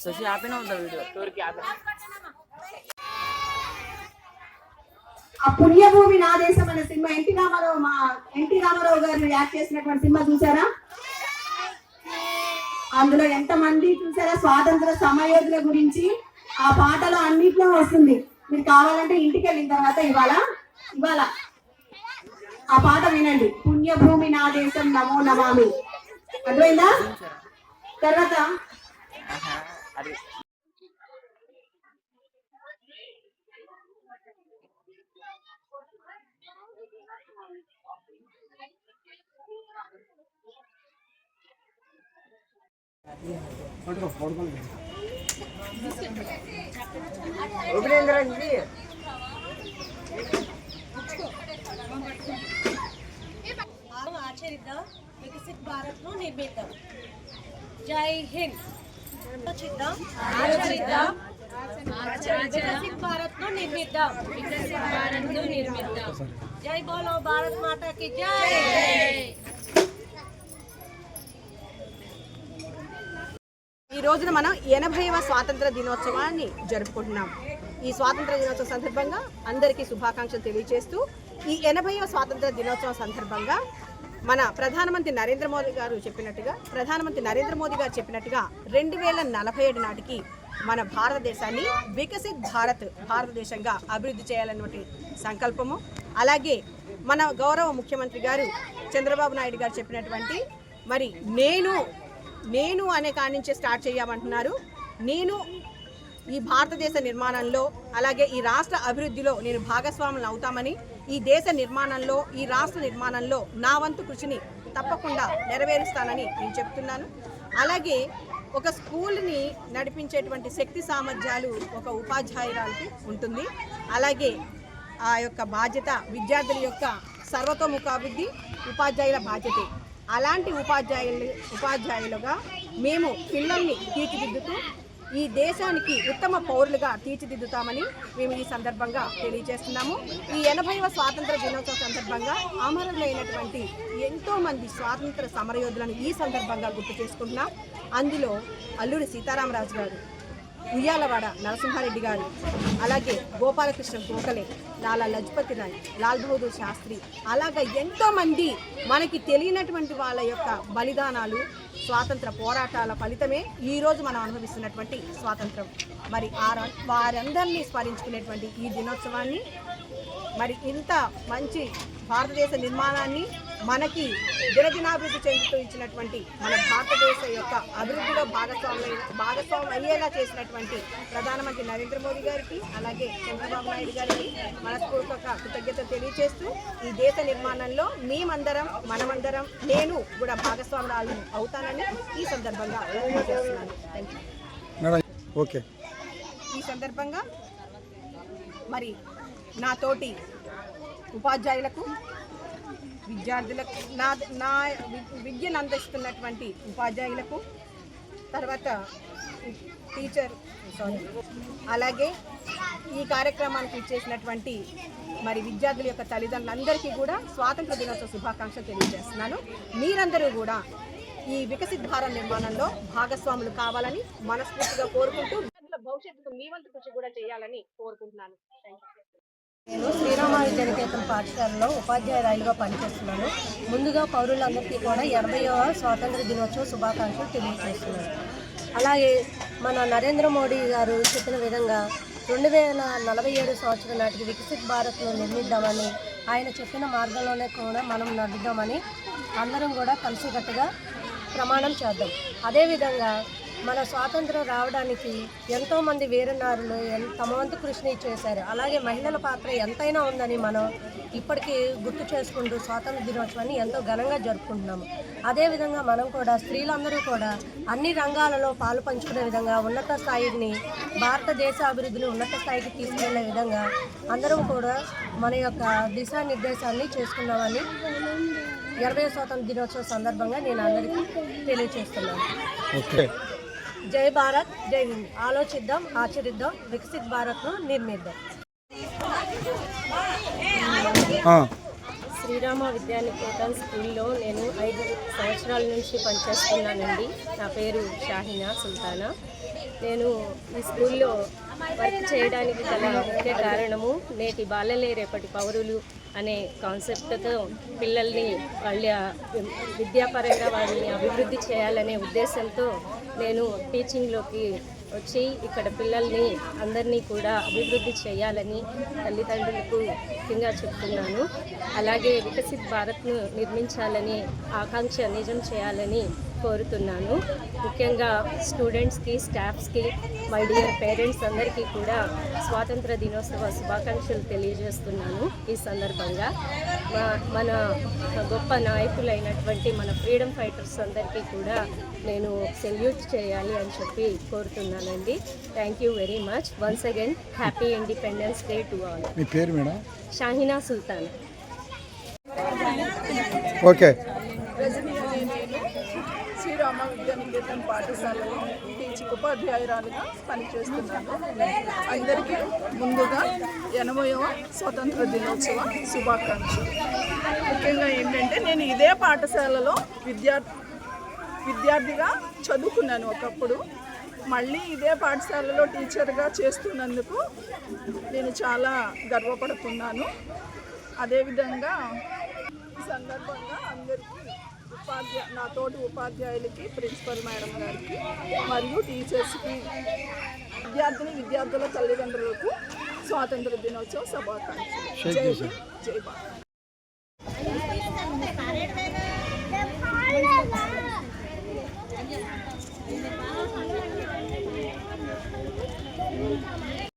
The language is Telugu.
शशि आपेना होता वीडियो तोर की आपेना ఆ పుణ్యభూమి నా దేశం అనే సినిమా ఎన్టీ రామారావు గారు యాక్ట్ చేసినటువంటి సినిమా చూసారా? అందులో ఎంతమంది చూసారా? స్వాతంత్ర సమరయోధుల గురించి ఆ పాటలో అన్నిట్లో వస్తుంది. మీరు కావాలంటే ఇంటికి వెళ్ళిన తర్వాత ఇవాళ ఆ పాట వినండి. పుణ్యభూమి నా దేశం నమో నమామి. అర్థమైందా? తర్వాత ఆచరిద్దాం, వికసిత్ భారత్ ను నిర్మిద్దాం. జై హింద్. ఆచరిద్దాం, వికసిత్ భారత్ ను నిర్మిద్దాం. జై బోలో భారత్ మాతా కి జై. ఈ రోజున మనం 80వ స్వాతంత్ర దినోత్సవాన్ని జరుపుకుంటున్నాం. ఈ స్వాతంత్ర దినోత్సవం సందర్భంగా అందరికీ శుభాకాంక్షలు తెలియజేస్తూ ఈ 80వ స్వాతంత్ర దినోత్సవం సందర్భంగా మన ప్రధానమంత్రి నరేంద్ర మోదీ గారు చెప్పినట్టుగా 2047 నాటికి మన భారతదేశాన్ని వికసిత్ భారతదేశంగా అభివృద్ధి చేయాలన్నటువంటి సంకల్పము, అలాగే మన గౌరవ ముఖ్యమంత్రి గారు చంద్రబాబు నాయుడు గారు చెప్పినటువంటి మరి నేను అనే కాడి నుంచే స్టార్ట్ చేయమంటున్నారు. నేను ఈ భారతదేశ నిర్మాణంలో అలాగే ఈ రాష్ట్ర అభివృద్ధిలో నేను భాగస్వాములు అవుతామని, ఈ దేశ నిర్మాణంలో ఈ రాష్ట్ర నిర్మాణంలో నా వంతు కృషిని తప్పకుండా నెరవేరుస్తానని నేను చెప్తున్నాను. అలాగే ఒక స్కూల్ని నడిపించేటువంటి శక్తి సామర్థ్యాలు ఒక ఉపాధ్యాయురాలకి ఉంటుంది. అలాగే ఆ యొక్క బాధ్యత విద్యార్థుల యొక్క సర్వతోముఖాభివృద్ధి ఉపాధ్యాయుల బాధ్యతే. అలాంటి ఉపాధ్యాయులుగా మేము పిల్లల్ని తీర్చిదిద్దుతూ ఈ దేశానికి ఉత్తమ పౌరులుగా తీర్చిదిద్దుతామని మేము ఈ సందర్భంగా తెలియజేస్తున్నాము. ఈ 80వ స్వాతంత్ర దినోత్సవం సందర్భంగా అమరులైనటువంటి ఎంతోమంది స్వాతంత్ర సమరయోధులను ఈ సందర్భంగా గుర్తు చేసుకుంటున్నాం. అందులో అల్లూరి సీతారామరాజు గారు, ఉయ్యాలవాడ నరసింహారెడ్డి గారు, అలాగే గోపాలకృష్ణ గోఖలే, లాలా లజపతి రాయ్, లాల్ బహదూర్ శాస్త్రి, అలాగే ఎంతోమంది మనకి తెలియనటువంటి వాళ్ళ యొక్క బలిదానాలు, స్వాతంత్ర పోరాటాల ఫలితమే ఈరోజు మనం అనుభవిస్తున్నటువంటి స్వాతంత్రం. మరి వారందరినీ స్మరించుకునేటువంటి ఈ దినోత్సవాన్ని మరి ఇంత మంచి భారతదేశ నిర్మాణాన్ని మనకి దినదినాభివృద్ధి చెందుతూ ఇచ్చినటువంటి మన భారతదేశ యొక్క అభివృద్ధిలో భాగస్వామ్యం అయ్యేలా చేసినటువంటి ప్రధానమంత్రి నరేంద్ర మోదీ గారికి అలాగే చంద్రబాబు నాయుడు గారికి మనస్ఫూర్తిగా కృతజ్ఞత తెలియజేస్తూ ఈ దేశ నిర్మాణంలో మనమందరం నేను కూడా భాగస్వామురాలు అవుతానని ఈ సందర్భంగా తెలియజేస్తున్నాను. ఓకే. ఈ సందర్భంగా మరి నా తోటి ఉపాధ్యాయులకు, విద్యార్థులకు, నా విద్యను అందిస్తున్నటువంటి ఉపాధ్యాయులకు, తర్వాత అలాగే ఈ కార్యక్రమానికి ఇచ్చేసినటువంటి మరి విద్యార్థుల యొక్క తల్లిదండ్రులందరికీ కూడా స్వాతంత్ర దినోత్సవ శుభాకాంక్షలు తెలియజేస్తున్నాను. మీరందరూ కూడా ఈ వికసిత్ భారత్ నిర్మాణంలో భాగస్వాములు కావాలని మనస్ఫూర్తిగా కోరుకుంటూ భవిష్యత్తుకు మీ వంతు కృషి కూడా చేయాలని కోరుకుంటున్నాను. నేను శ్రీరామ విద్యానికేతన్ పాఠశాలలో ఉపాధ్యాయురాలుగా పనిచేస్తున్నాను. ముందుగా పౌరులందరికీ కూడా 80వ స్వాతంత్ర దినోత్సవ శుభాకాంక్షలు తెలియజేస్తున్నాను. అలాగే మన నరేంద్ర మోడీ గారు చెప్పిన విధంగా 2047 సంవత్సరం నాటికి వికసిత్ భారత్ను నిర్మిద్దామని ఆయన చెప్పిన మార్గంలోనే కూడా మనం నడుద్దామని అందరం కూడా కలిసికట్టుగా ప్రమాణం చేద్దాం. అదేవిధంగా మన స్వాతంత్రం రావడానికి ఎంతోమంది వీరనారులు తమ వంతు కృషిని చేశారు. అలాగే మహిళల పాత్ర ఎంతైనా ఉందని మనం ఇప్పటికీ గుర్తు చేసుకుంటూ స్వాతంత్ర దినోత్సవాన్ని ఎంతో ఘనంగా జరుపుకుంటున్నాము. అదేవిధంగా మనం కూడా స్త్రీలందరూ కూడా అన్ని రంగాలలో పాలు పంచుకునే విధంగా ఉన్నత స్థాయిని భారతదేశ అభివృద్ధిని ఉన్నత స్థాయికి తీసుకెళ్లే విధంగా అందరం కూడా మన యొక్క దిశానిర్దేశాన్ని చేసుకున్నామని 20వ స్వాతంత్ర దినోత్సవం సందర్భంగా నేను అందరికీ తెలియజేస్తున్నాను. జై భారత్, జై హింద్. ఆలోచిద్దాం, ఆచరిద్దాం, వికసిత్ భారత్ను నిర్మిద్దాం. శ్రీరామ విద్యానికేతన్ స్కూల్లో నేను 5 సంవత్సరాల నుంచి పనిచేస్తున్నానండి. నా పేరు షాహినా సుల్తానా. నేను ఈ స్కూల్లో వర్క్ చేయడానికి గల ముఖ్య కారణము నేటి బాలలే రేపటి పౌరులు అనే కాన్సెప్ట్తో పిల్లల్ని వాళ్ళ విద్యాపరంగా వాళ్ళని అభివృద్ధి చేయాలనే ఉద్దేశంతో నేను టీచింగ్లోకి వచ్చి ఇక్కడ పిల్లల్ని అందరినీ కూడా అభివృద్ధి చేయాలని తల్లిదండ్రులకు ముఖ్యంగా చెప్తున్నాను. అలాగే వికసిత్ భారత్ను నిర్మించాలని ఆకాంక్ష నిజం చేయాలని కోరుతున్నాను. ముఖ్యంగా స్టూడెంట్స్కి, స్టాఫ్స్కి, మై డియర్ పేరెంట్స్ అందరికీ కూడా స్వాతంత్ర దినోత్సవ శుభాకాంక్షలు తెలియజేస్తున్నాను. ఈ సందర్భంగా మన గొప్ప నాయకులైనటువంటి మన ఫ్రీడమ్ ఫైటర్స్ అందరికీ కూడా నేను సెల్యూట్ చేయాలి అని చెప్పి కోరుతున్నానండి. Thank you very much. Once again happy independence day to all. మీ పేరు మేడం? షాహినా సుల్తాన్. ఓకే. శ్రీరామ విద్యానికేతన్ పాఠశాలలో టీచింగ్ ఉపాధ్యాయురాలుగా పనిచేస్తున్నాను. అందరికీ ముందుగా 80వ స్వతంత్ర దినోత్సవ శుభాకాంక్షలు. ముఖ్యంగా ఏంటంటే నేను ఇదే పాఠశాలలో విద్యార్థిగా చదువుకున్నాను ఒకప్పుడు. మళ్ళీ ఇదే పాఠశాలలో టీచర్గా చేస్తున్నందుకు నేను చాలా గర్వపడుతున్నాను. అదేవిధంగా ఈ సందర్భంగా అందరికీ నా తోటి ఉపాధ్యాయులకి, ప్రిన్సిపల్ మేడం గారికి మరియు టీచర్స్కి, విద్యార్థుల తల్లిదండ్రులకు స్వాతంత్ర దినోత్సవ శుభాకాంక్షలు. జై హింద్, జై భారత్.